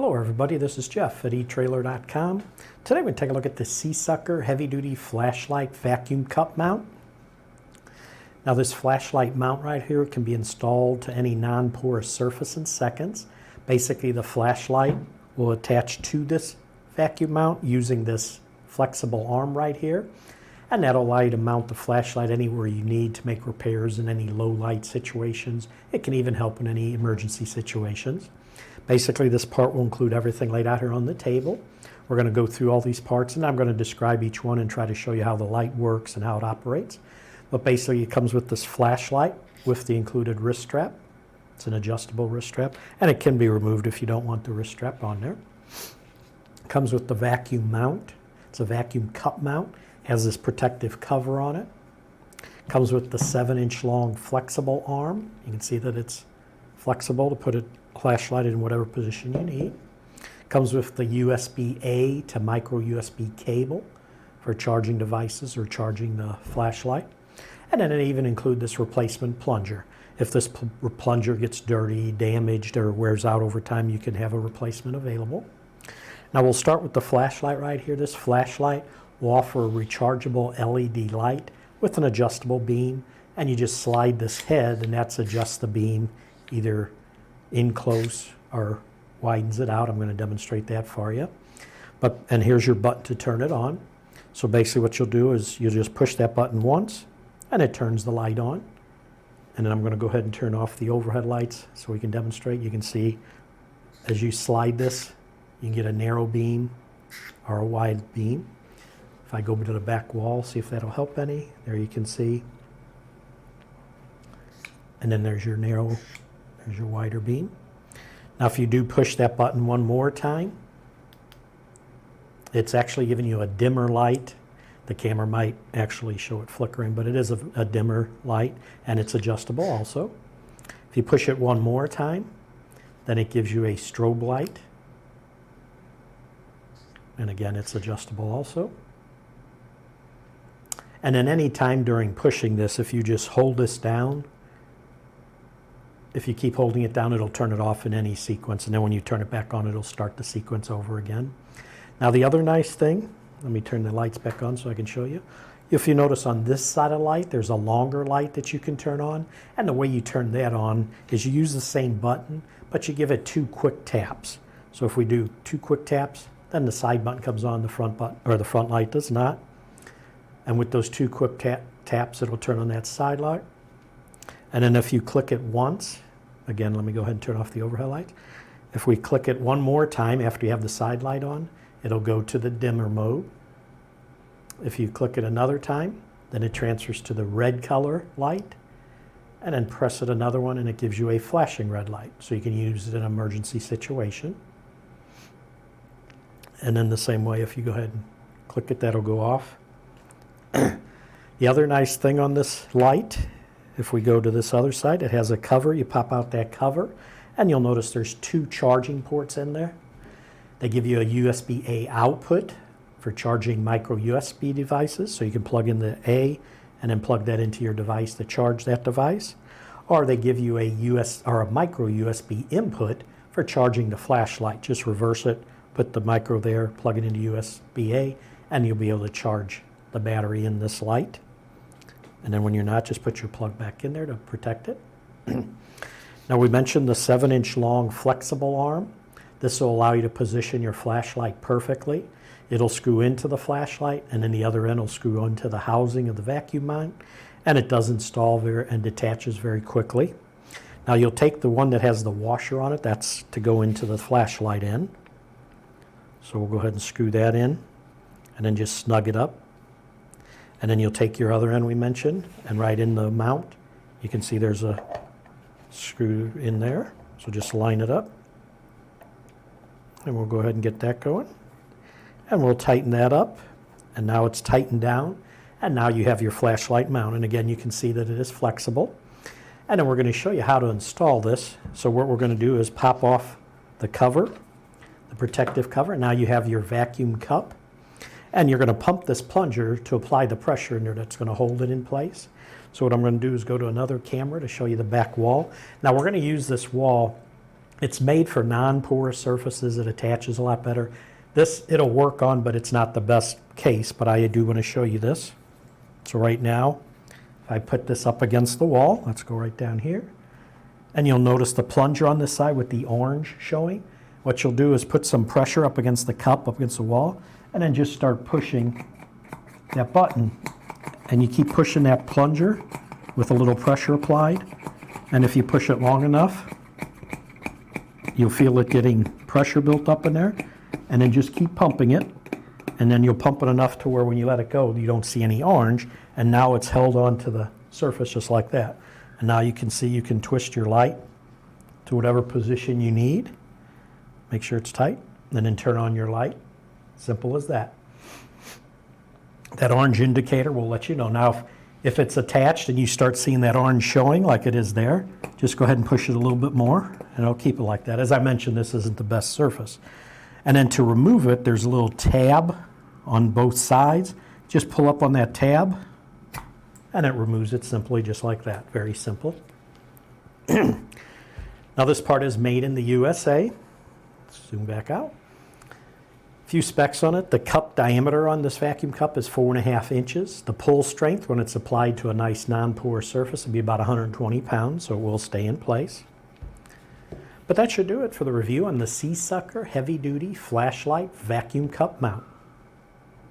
Hello everybody, this is Jeff at etrailer.com. Today we're going to take a look at the SeaSucker Heavy-Duty Flashlight Vacuum Cup Mount. Now this flashlight mount right here can be installed to any non-porous surface in seconds. Basically the flashlight will attach to this vacuum mount using this flexible arm right here. And that'll allow you to mount the flashlight anywhere you need to make repairs in any low light situations. It can even help in any emergency situations. Basically, this part will include everything laid out here on the table. We're going to go through all these parts, and I'm going to describe each one and try to show you how the light works and how it operates. But basically, it comes with this flashlight with the included wrist strap. It's an adjustable wrist strap, and it can be removed if you don't want the wrist strap on there. It comes with the vacuum mount. It's a vacuum cup mount. It has this protective cover on it. It comes with the 7-inch long flexible arm. You can see that it's flexible to put a flashlight in whatever position you need. Comes with the USB-A to micro USB cable for charging devices or charging the flashlight. And then it even includes this replacement plunger. If this plunger gets dirty, damaged, or wears out over time, you can have a replacement available. Now we'll start with the flashlight right here. This flashlight will offer a rechargeable LED light with an adjustable beam, and you just slide this head and that's adjusts the beam either in close or widens it out. I'm going to demonstrate that for you. And here's your button to turn it on. So basically what you'll do is you'll just push that button once and it turns the light on. And then I'm going to go ahead and turn off the overhead lights so we can demonstrate. You can see as you slide this, you can get a narrow beam or a wide beam. If I go to the back wall, see if that'll help any. There you can see. And then there's your narrow, there's your wider beam. Now if you do push that button one more time, it's actually giving you a dimmer light. The camera might actually show it flickering, but it is a dimmer light, and it's adjustable also. If you push it one more time, then it gives you a strobe light. And again, it's adjustable also. And then any time during pushing this, if you just hold this down, if you keep holding it down, it'll turn it off in any sequence. And then when you turn it back on, it'll start the sequence over again. Now the other nice thing, let me turn the lights back on so I can show you. If you notice on this side of the light, there's a longer light that you can turn on. And the way you turn that on is you use the same button, but you give it 2 quick taps. So if we do 2 quick taps, then the side button comes on, the front button, or the front light does not. And with those 2 quick taps, it'll turn on that side light. And then if you click it once, again, let me go ahead and turn off the overhead light. If we click it one more time after you have the side light on, it'll go to the dimmer mode. If you click it another time, then it transfers to the red color light. And then press it another one and it gives you a flashing red light. So you can use it in an emergency situation. And then the same way, if you go ahead and click it, that'll go off. The other nice thing on this light, if we go to this other side, it has a cover. You pop out that cover, and you'll notice there's 2 charging ports in there. They give you a USB-A output for charging micro USB devices, so you can plug in the A and then plug that into your device to charge that device. Or they give you a micro USB input for charging the flashlight. Just reverse it, put the micro there, plug it into USB-A, and you'll be able to charge the battery in this light. And then when you're not, just put your plug back in there to protect it. Now we mentioned the 7-inch long flexible arm. This will allow you to position your flashlight perfectly. It'll screw into the flashlight, and then the other end will screw into the housing of the vacuum mount, and it does install and detaches very quickly. Now you'll take the one that has the washer on it. That's to go into the flashlight end. So we'll go ahead and screw that in, and then just snug it up. And then you'll take your other end we mentioned, and right in the mount, you can see there's a screw in there. So just line it up. And we'll go ahead and get that going. And we'll tighten that up. And now it's tightened down. And now you have your flashlight mount. And again, you can see that it is flexible. And then we're going to show you how to install this. So what we're going to do is pop off the cover, the protective cover. Now you have your vacuum cup. And you're going to pump this plunger to apply the pressure in there that's going to hold it in place. So what I'm going to do is go to another camera to show you the back wall. Now we're going to use this wall It's made for non-porous surfaces. It attaches a lot better. This it'll work on, but it's not the best case, but I do want to show you this. So right now, if I put this up against the wall, let's go right down here, and you'll notice the plunger on this side with the orange showing. What you'll do is put some pressure up against the cup, up against the wall, and then just start pushing that button. And you keep pushing that plunger with a little pressure applied, and if you push it long enough, you'll feel it getting pressure built up in there, and then just keep pumping it, and then you'll pump it enough to where when you let it go, you don't see any orange, and now it's held onto the surface just like that. And now you can see you can twist your light to whatever position you need. Make sure it's tight, and then turn on your light. Simple as that. That orange indicator will let you know. Now, if it's attached and you start seeing that orange showing like it is there, just go ahead and push it a little bit more, and it'll keep it like that. As I mentioned, this isn't the best surface. And then to remove it, there's a little tab on both sides. Just pull up on that tab, and it removes it simply just like that. Very simple. Now, this part is made in the USA. Zoom back out. A few specs on it. The cup diameter on this vacuum cup is 4.5 inches. The pull strength when it's applied to a nice non-porous surface will be about 120 pounds, so it will stay in place. But that should do it for the review on the SeaSucker Heavy-Duty Flashlight Vacuum Cup Mount.